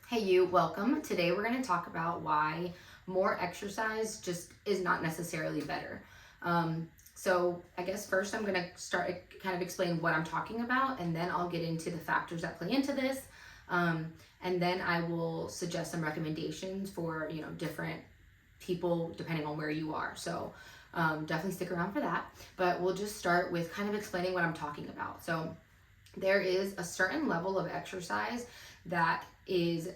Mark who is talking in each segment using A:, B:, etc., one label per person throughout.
A: Hey you, welcome. Today we're going to talk about why more exercise just is not necessarily better. So I guess first I'm going to start kind of explain what I'm talking about, and then I'll get into the factors that play into this. And then I will suggest some recommendations for, different people depending on where you are. So definitely stick around for that. But we'll just start with kind of explaining what I'm talking about. So there is a certain level of exercise that is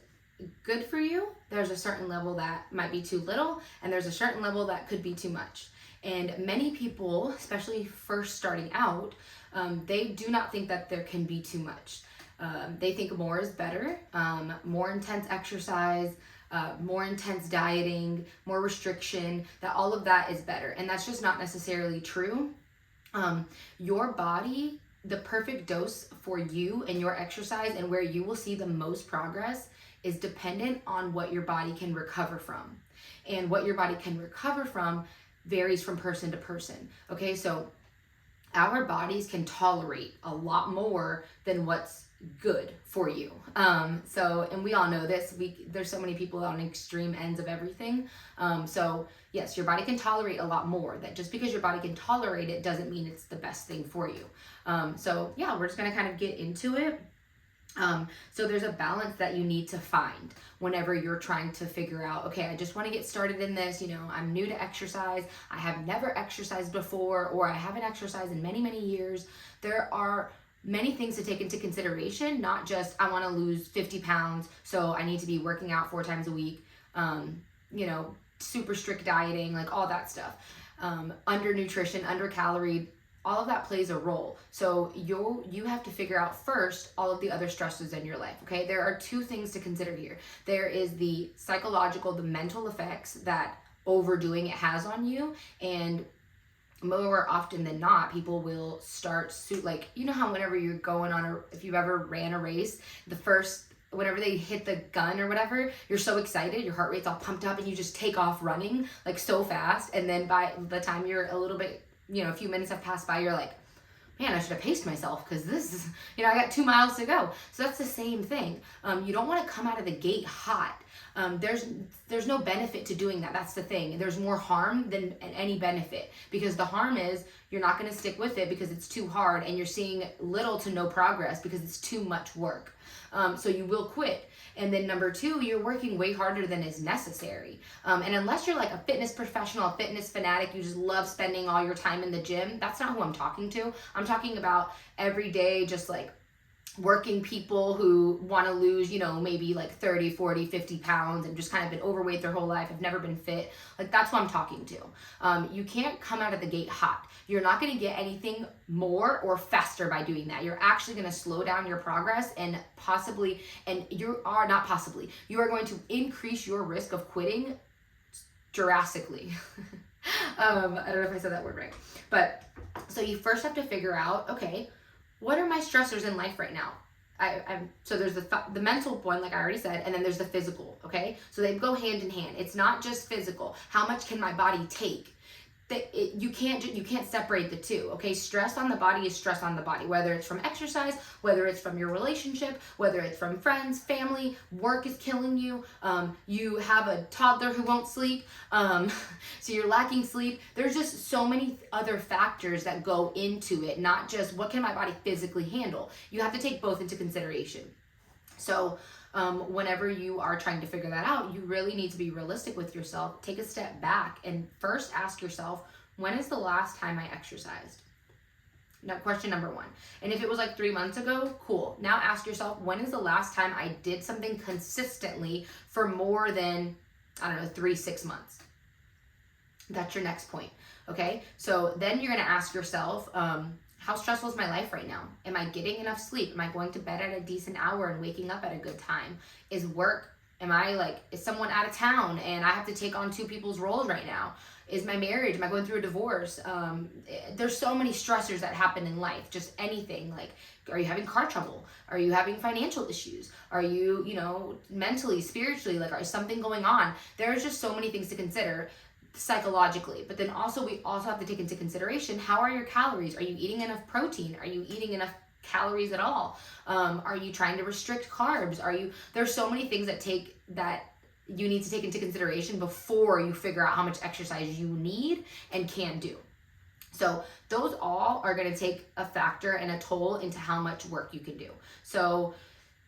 A: good for you. There's a certain level that might be too little, and there's a certain level that could be too much. And many people, especially first starting out, they do not think that there can be too much. They think more is better, more intense exercise, more intense dieting, more restriction, that all of that is better. And that's just not necessarily true. Your body, the perfect dose for you and your exercise and where you will see the most progress is dependent on what your body can recover from. And what your body can recover from varies from person to person. Okay, so our bodies can tolerate a lot more than what's good for you. And we all know this. There's so many people on extreme ends of everything. So yes, your body can tolerate a lot more. That just because your body can tolerate it doesn't mean it's the best thing for you. So yeah, we're just gonna kind of get into it. So there's a balance that you need to find whenever you're trying to figure out, okay, I just want to get started in this. I'm new to exercise. I have never exercised before, or I haven't exercised in many, many years. There are many things to take into consideration, not just I want to lose 50 pounds, so I need to be working out 4 times a week, super strict dieting, like all that stuff. Under nutrition, under calorie, all of that plays a role. So you have to figure out first all of the other stresses in your life, okay? There are 2 things to consider here. There is the psychological, the mental effects that overdoing it has on you, and more often than not, people will start how whenever you're going on if you've ever ran a race, whenever they hit the gun or whatever, you're so excited, your heart rate's all pumped up, and you just take off running like so fast, and then by the time you're a little bit, a few minutes have passed by, you're like, man, I should have paced myself because this is, I got 2 miles to go. So that's the same thing. You don't want to come out of the gate hot. There's no benefit to doing that. That's the thing. There's more harm than any benefit, because the harm is you're not going to stick with it because it's too hard, and you're seeing little to no progress because it's too much work. So you will quit. And then number 2, you're working way harder than is necessary. And unless you're like a fitness professional, a fitness fanatic, you just love spending all your time in the gym, that's not who I'm talking to. I'm talking about every day, just like working people who want to lose, maybe like 30, 40, 50 pounds and just kind of been overweight their whole life, have never been fit. Like, that's what I'm talking to. You can't come out of the gate hot. You're not going to get anything more or faster by doing that. You're actually going to slow down your progress, and you are going to increase your risk of quitting drastically. I don't know if I said that word right. But so you first have to figure out, okay, what are my stressors in life right now? So there's the mental one, like I already said, and then there's the physical, okay? So they go hand in hand. It's not just physical. How much can my body take? You can't separate the 2, okay? Stress on the body is stress on the body, whether it's from exercise, whether it's from your relationship, whether it's from friends, family, work is killing you, you have a toddler who won't sleep, so you're lacking sleep. There's just so many other factors that go into it, not just what can my body physically handle. You have to take both into consideration. So whenever you are trying to figure that out, you really need to be realistic with yourself. Take a step back and first ask yourself, when is the last time I exercised? Now, question number 1. And if it was like 3 months ago, cool. Now ask yourself, when is the last time I did something consistently for more than, 3-6 months? That's your next point. Okay. So then you're going to ask yourself, how stressful is my life right now? Am I getting enough sleep? Am I going to bed at a decent hour and waking up at a good time? Is someone out of town and I have to take on 2 people's roles right now? Is my marriage, am I going through a divorce? There's so many stressors that happen in life, just anything. Like, are you having car trouble? Are you having financial issues? Are you, mentally, spiritually, is something going on? There's just so many things to consider psychologically. But then we also have to take into consideration, how are your calories? Are you eating enough protein? Are you eating enough calories at all? Are you trying to restrict carbs? There's so many things that you need to take into consideration before you figure out how much exercise you need and can do. So those all are going to take a factor and a toll into how much work you can do. So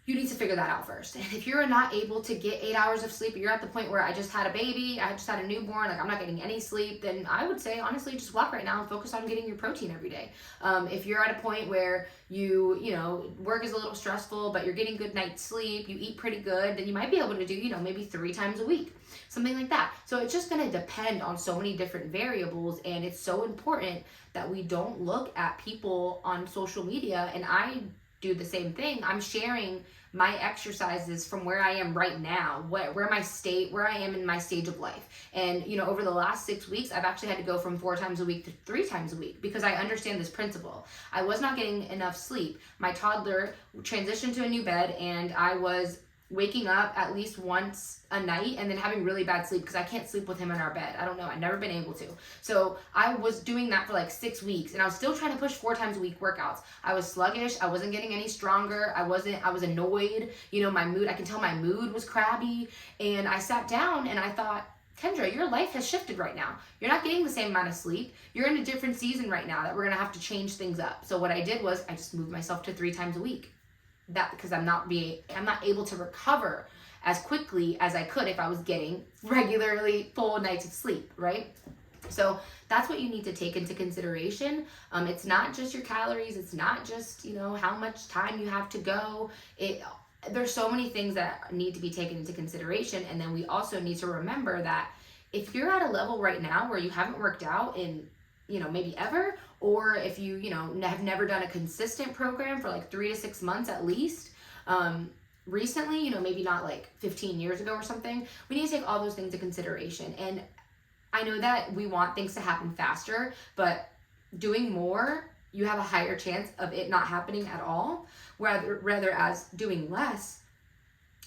A: you need to figure that out first. And if you're not able to get 8 hours of sleep, you're at the point where I just had a baby, I just had a newborn, like I'm not getting any sleep, then I would say, honestly, just walk right now and focus on getting your protein every day. If you're at a point where work is a little stressful, but you're getting good night's sleep, you eat pretty good, then you might be able to do, maybe 3 times a week, something like that. So it's just going to depend on so many different variables. And it's so important that we don't look at people on social media. And I do the same thing. I'm sharing my exercises from where I am right now, where I am in my stage of life. And over the last 6 weeks, I've actually had to go from 4 times a week to 3 times a week because I understand this principle. I was not getting enough sleep. My toddler transitioned to a new bed, and I was waking up at least once a night and then having really bad sleep because I can't sleep with him in our bed. I don't know. I've never been able to. So I was doing that for like 6 weeks, and I was still trying to push 4 times a week workouts. I was sluggish. I wasn't getting any stronger. I was annoyed. My mood, I can tell my mood was crabby. And I sat down and I thought, Kendra, your life has shifted right now. You're not getting the same amount of sleep. You're in a different season right now that we're going to have to change things up. So what I did was I just moved myself to 3 times a week. That because I'm not able to recover as quickly as I could if I was getting regularly full nights of sleep, right? So that's what you need to take into consideration. It's not just your calories. It's not just, how much time you have to go. There's so many things that need to be taken into consideration. And then we also need to remember that if you're at a level right now where you haven't worked out in maybe ever, or if you, have never done a consistent program for like 3 to 6 months at least, recently, maybe not like 15 years ago or something, we need to take all those things into consideration. And I know that we want things to happen faster, but doing more, you have a higher chance of it not happening at all, rather as doing less,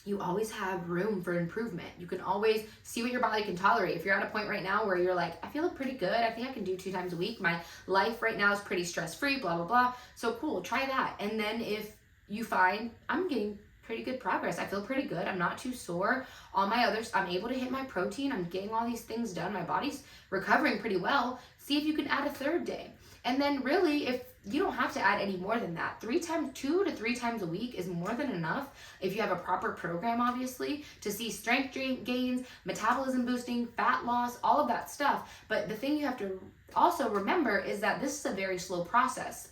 A: you always have room for improvement. You can always see what your body can tolerate. If you're at a point right now where you're like, I feel pretty good, I think I can do 2 times a week, my life right now is pretty stress-free, blah, blah, blah. So cool, try that. And then if you find I'm getting pretty good progress, I feel pretty good, I'm not too sore, all my others, I'm able to hit my protein, I'm getting all these things done, my body's recovering pretty well, see if you can add a 3rd day. And then really, if you don't have to add any more than that. 2 to 3 times a week is more than enough if you have a proper program, obviously, to see strength gains, metabolism boosting, fat loss, all of that stuff. But the thing you have to also remember is that this is a very slow process.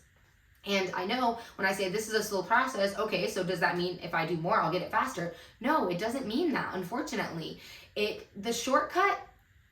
A: And I know when I say this is a slow process, okay, so does that mean if I do more, I'll get it faster? No, it doesn't mean that, unfortunately. The shortcut,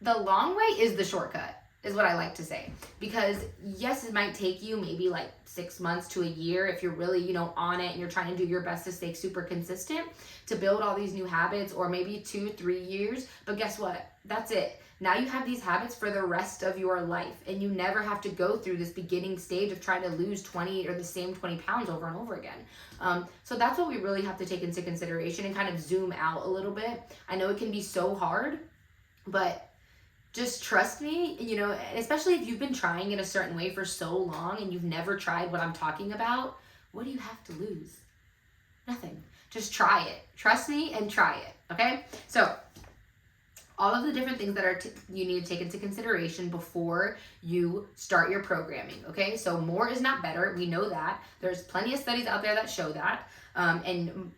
A: the long way is the shortcut, is what I like to say. Because yes, it might take you maybe like 6 months to a year if you're really, on it and you're trying to do your best to stay super consistent to build all these new habits, or maybe 2-3 years. But guess what? That's it. Now you have these habits for the rest of your life, and you never have to go through this beginning stage of trying to lose 20 or the same 20 pounds over and over again. So that's what we really have to take into consideration and kind of zoom out a little bit. I know it can be so hard, but just trust me, especially if you've been trying it a certain way for so long and you've never tried what I'm talking about, what do you have to lose? Nothing. Just try it. Trust me and try it, okay? So all of the different things that you need to take into consideration before you start your programming, okay? So more is not better. We know that. There's plenty of studies out there that show that. And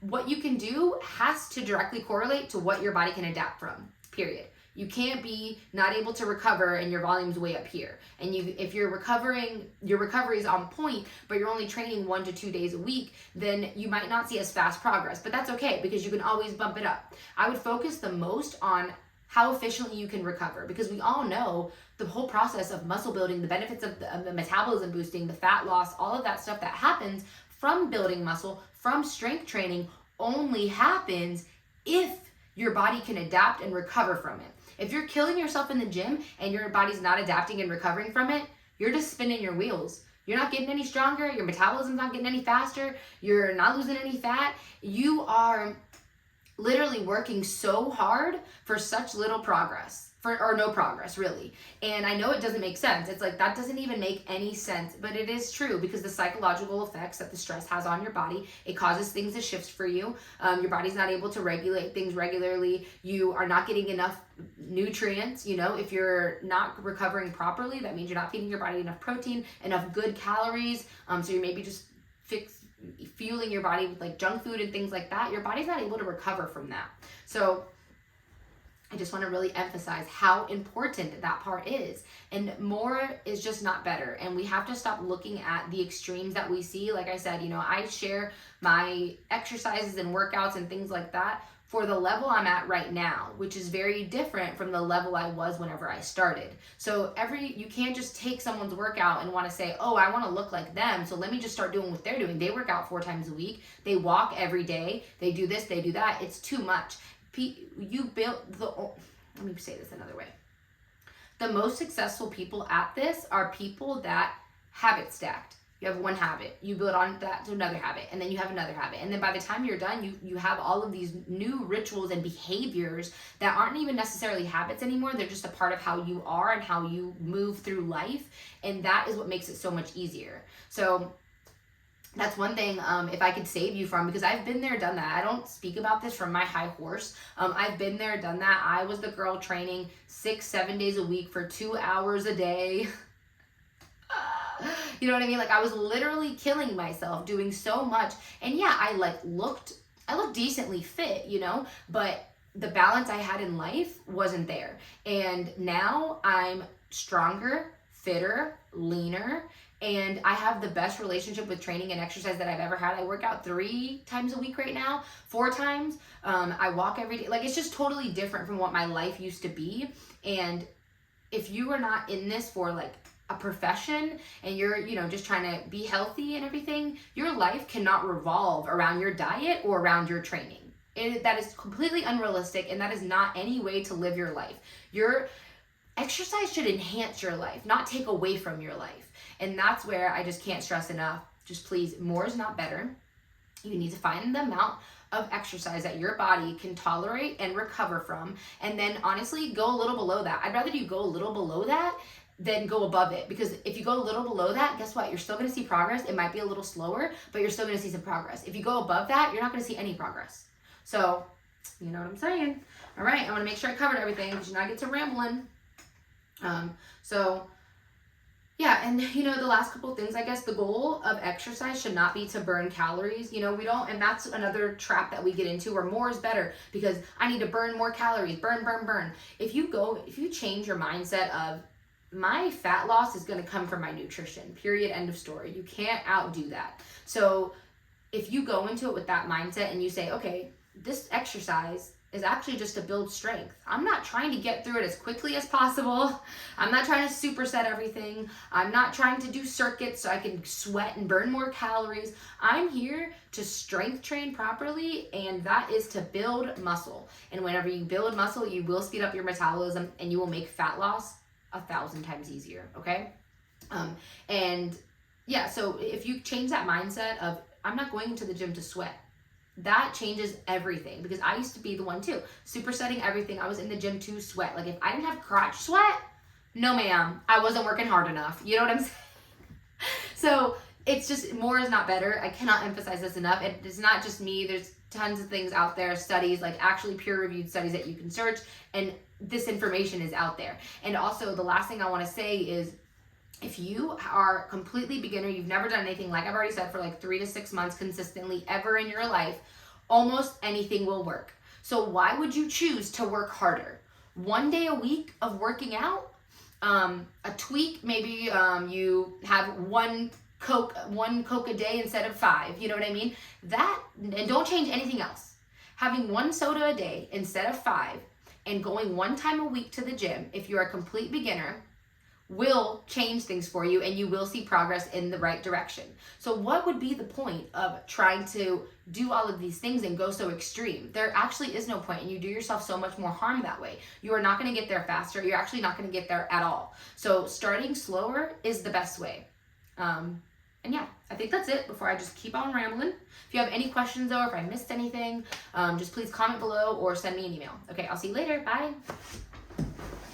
A: what you can do has to directly correlate to what your body can adapt from. Period. You can't be not able to recover and your volume's way up here. And if you're recovering, your recovery is on point, but you're only training 1 to 2 days a week, then you might not see as fast progress. But that's okay, because you can always bump it up. I would focus the most on how efficiently you can recover, because we all know the whole process of muscle building, the benefits of the metabolism boosting, the fat loss, all of that stuff that happens from building muscle, from strength training, only happens if your body can adapt and recover from it. If you're killing yourself in the gym and your body's not adapting and recovering from it, you're just spinning your wheels. You're not getting any stronger. Your metabolism's not getting any faster. You're not losing any fat. You are literally working so hard for such little progress. or no progress really. And I know it doesn't make sense. It's like, that doesn't even make any sense, but it is true, because the psychological effects that the stress has on your body, it causes things to shift for you. Your body's not able to regulate things regularly. You are not getting enough nutrients. You know, if you're not recovering properly, that means you're not feeding your body enough protein, enough good calories. So you're maybe just fueling your body with like junk food and things like that. Your body's not able to recover from that. So I just want to really emphasize how important that part is. And more is just not better. And we have to stop looking at the extremes that we see. Like I said, you know, I share my exercises and workouts and things like that for the level I'm at right now, which is very different from the level I was whenever I started. So you can't just take someone's workout and want to say, oh, I want to look like them, so let me just start doing what they're doing. They work out 4 times a week. They walk every day. They do this, they do that. It's too much. Let me say this another way. The most successful people at this are people that habit stacked. You have one habit, you build on that to another habit, and then you have another habit. And then by the time you're done, you have all of these new rituals and behaviors that aren't even necessarily habits anymore. They're just a part of how you are and how you move through life. And that is what makes it so much easier. So that's one thing, if I could save you from, because I've been there, done that. I don't speak about this from my high horse. I've been there, done that. I was the girl training 6-7 days a week for 2 hours a day. You know what I mean? Like, I was literally killing myself doing so much. And yeah, I looked decently fit, you know, but the balance I had in life wasn't there. And now I'm stronger, fitter, leaner, and I have the best relationship with training and exercise that I've ever had. I work out 3 times a week right now, 4 times. I walk every day. Like, it's just totally different from what my life used to be. And if you are not in this for like a profession and you're, you know, just trying to be healthy and everything, your life cannot revolve around your diet or around your training. That is completely unrealistic, and that is not any way to live your life. Your exercise should enhance your life, not take away from your life. And that's where I just can't stress enough. Just please, more is not better. You need to find the amount of exercise that your body can tolerate and recover from. And then honestly, go a little below that. I'd rather you go a little below that than go above it. Because if you go a little below that, guess what? You're still going to see progress. It might be a little slower, but you're still going to see some progress. If you go above that, you're not going to see any progress. So, you know what I'm saying? All right, I want to make sure I covered everything because you know I get to rambling. Yeah, and you know, the last couple of things, I guess the goal of exercise should not be to burn calories. You know, we don't, and that's another trap that we get into where more is better because I need to burn more calories, burn. If you change your mindset of my fat loss is going to come from my nutrition, period, end of story. You can't outdo that. So if you go into it with that mindset and you say, okay, this exercise is actually just to build strength. I'm not trying to get through it as quickly as possible. I'm not trying to superset everything. I'm not trying to do circuits so I can sweat and burn more calories. I'm here to strength train properly, and that is to build muscle. And whenever you build muscle, you will speed up your metabolism and you will make fat loss 1,000 times easier, okay? And yeah, so if you change that mindset of, I'm not going into the gym to sweat, that changes everything, because I used to be the one too, supersetting everything. I was in the gym to sweat. Like if I didn't have crotch sweat, no ma'am, I wasn't working hard enough. You know what I'm saying? So it's just, more is not better. I cannot emphasize this enough. It's not just me. There's tons of things out there, studies, like actually peer-reviewed studies that you can search, and this information is out there. And also the last thing I want to say is, if you are completely beginner, you've never done anything, like I've already said, for like 3 to 6 months consistently ever in your life, almost anything will work. So why would you choose to work harder? 1 day a week of working out, a tweak, maybe you have one Coke a day instead of 5, you know what I mean? That, and don't change anything else. Having 1 soda a day instead of 5 and going 1 time a week to the gym, if you're a complete beginner, will change things for you, and you will see progress in the right direction. So what would be the point of trying to do all of these things and go so extreme? There actually is no point, and you do yourself so much more harm that way. You are not going to get there faster. You're actually not going to get there at all. So starting slower is the best way. And yeah, I think that's it before I just keep on rambling. If you have any questions though, or if I missed anything, just please comment below or send me an email. Okay, I'll see you later. Bye.